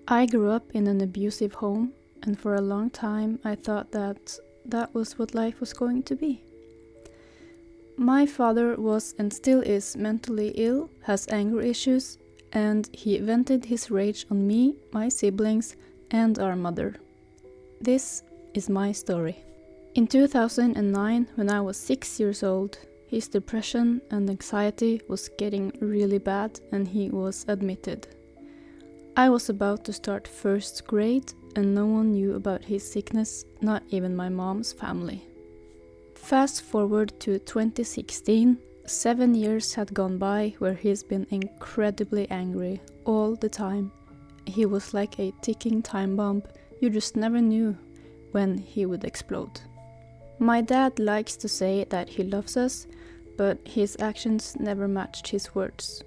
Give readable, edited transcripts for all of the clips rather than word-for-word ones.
I grew up in an abusive home, and for a long time I thought that was what life was going to be. My father was and still is mentally ill, has anger issues, and he vented his rage on me, my siblings, and our mother. This is my story. In 2009, when I was 6 years old, his depression and anxiety was getting really bad and he was admitted. I was about to start first grade and no one knew about his sickness, not even my mom's family. Fast forward to 2016, 7 years had gone by where he's been incredibly angry all the time. He was like a ticking time bomb, you just never knew when he would explode. My dad likes to say that he loves us, but his actions never matched his words.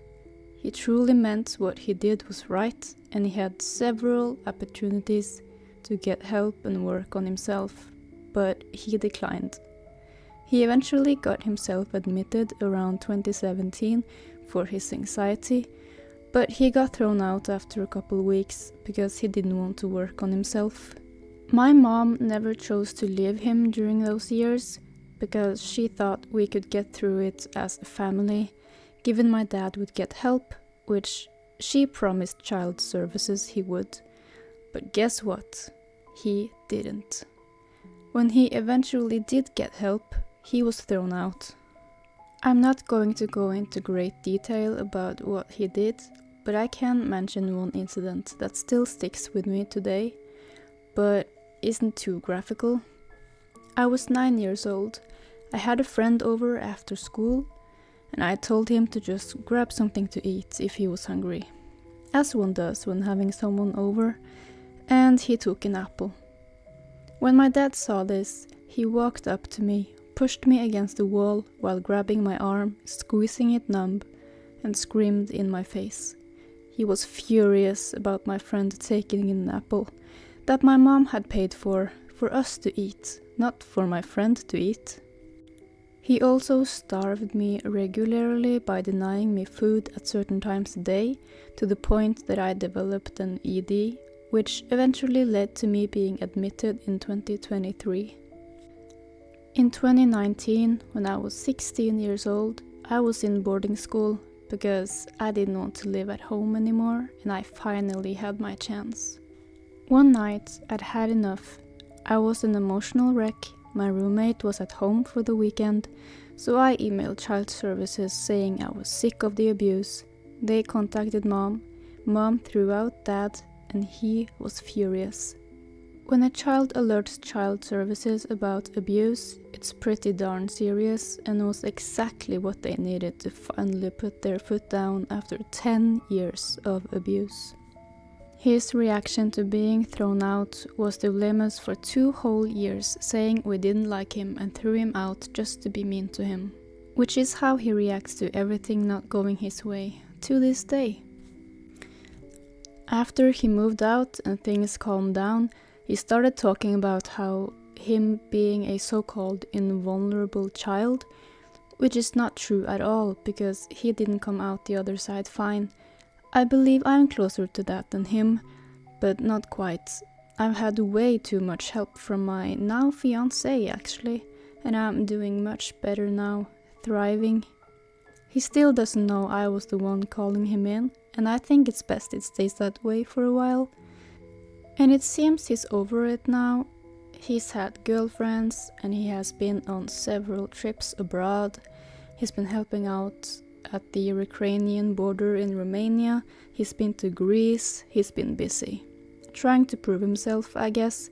He truly meant what he did was right, and he had several opportunities to get help and work on himself, but he declined. He eventually got himself admitted around 2017 for his anxiety, but he got thrown out after a couple weeks because he didn't want to work on himself. My mom never chose to leave him during those years because she thought we could get through it as a family, given my dad would get help, which she promised child services he would. But guess what? He didn't. When he eventually did get help, he was thrown out. I'm not going to go into great detail about what he did, but I can mention one incident that still sticks with me today, but isn't too graphical. I was 9 years old. I had a friend over after school, and I told him to just grab something to eat if he was hungry, as one does when having someone over, and he took an apple. When my dad saw this, he walked up to me, pushed me against the wall while grabbing my arm, squeezing it numb, and screamed in my face. He was furious about my friend taking an apple that my mom had paid for us to eat, not for my friend to eat. He also starved me regularly by denying me food at certain times a day, to the point that I developed an ED, which eventually led to me being admitted in 2023. In 2019, when I was 16 years old, I was in boarding school because I didn't want to live at home anymore, and I finally had my chance. One night, I'd had enough. I was an emotional wreck, my roommate was at home for the weekend, so I emailed child services saying I was sick of the abuse. They contacted mom threw out dad, and he was furious. When a child alerts child services about abuse, it's pretty darn serious and was exactly what they needed to finally put their foot down after 10 years of abuse. His reaction to being thrown out was to blame us for 2 whole years, saying we didn't like him and threw him out just to be mean to him. Which is how he reacts to everything not going his way, to this day. After he moved out and things calmed down, he started talking about how him being a so-called invulnerable child, which is not true at all because he didn't come out the other side fine. I believe I'm closer to that than him, but not quite. I've had way too much help from my now fiancé actually, and I'm doing much better now, thriving. He still doesn't know I was the one calling him in, and I think it's best it stays that way for a while. And it seems he's over it now. He's had girlfriends and he has been on several trips abroad. He's been helping out at the Ukrainian border in Romania. He's been to Greece. He's been busy. Trying to prove himself, I guess.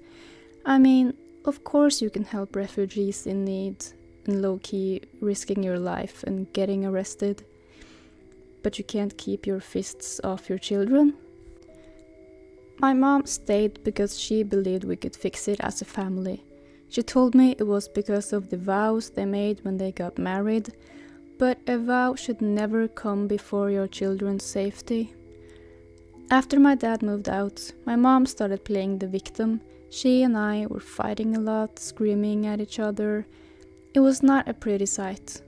I mean, of course you can help refugees in need and low-key risking your life and getting arrested. But you can't keep your fists off your children. My mom stayed because she believed we could fix it as a family. She told me it was because of the vows they made when they got married, but a vow should never come before your children's safety. After my dad moved out, my mom started playing the victim. She and I were fighting a lot, screaming at each other. It was not a pretty sight.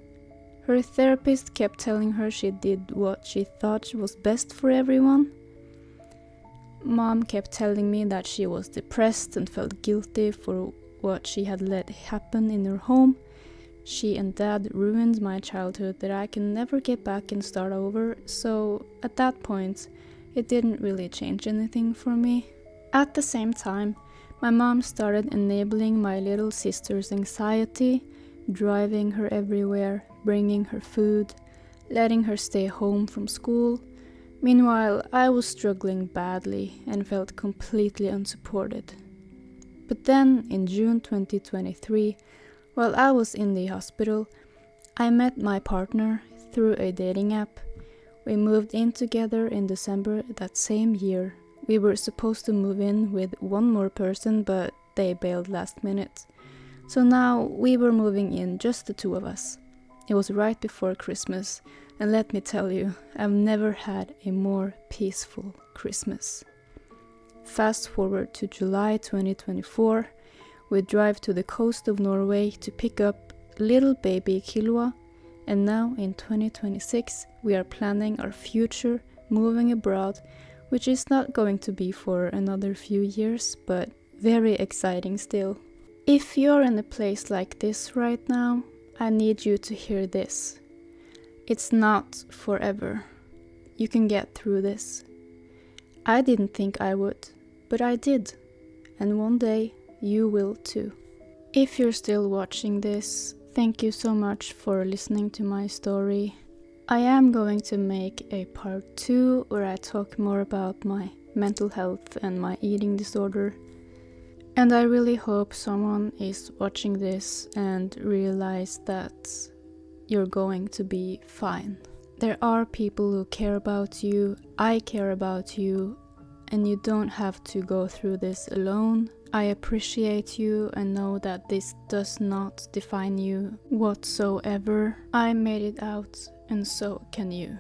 Her therapist kept telling her she did what she thought was best for everyone. Mom kept telling me that she was depressed and felt guilty for what she had let happen in her home. She and Dad ruined my childhood that I can never get back and start over, so at that point, it didn't really change anything for me. At the same time, my mom started enabling my little sister's anxiety, driving her everywhere, bringing her food, letting her stay home from school. Meanwhile, I was struggling badly and felt completely unsupported. But then, in June 2023, while I was in the hospital, I met my partner through a dating app. We moved in together in December that same year. We were supposed to move in with one more person, but they bailed last minute. So now we were moving in, just the two of us. It was right before Christmas, and let me tell you, I've never had a more peaceful Christmas. Fast forward to July 2024, we drive to the coast of Norway to pick up little baby Kilwa, and now in 2026 we are planning our future moving abroad, which is not going to be for another few years, but very exciting still. If you're in a place like this right now, I need you to hear this. It's not forever. You can get through this. I didn't think I would, but I did, and one day you will too. If you're still watching this, thank you so much for listening to my story. I am going to make a part 2 where I talk more about my mental health and my eating disorder. And I really hope someone is watching this and realize that you're going to be fine. There are people who care about you, I care about you, and you don't have to go through this alone. I appreciate you and know that this does not define you whatsoever. I made it out, and so can you.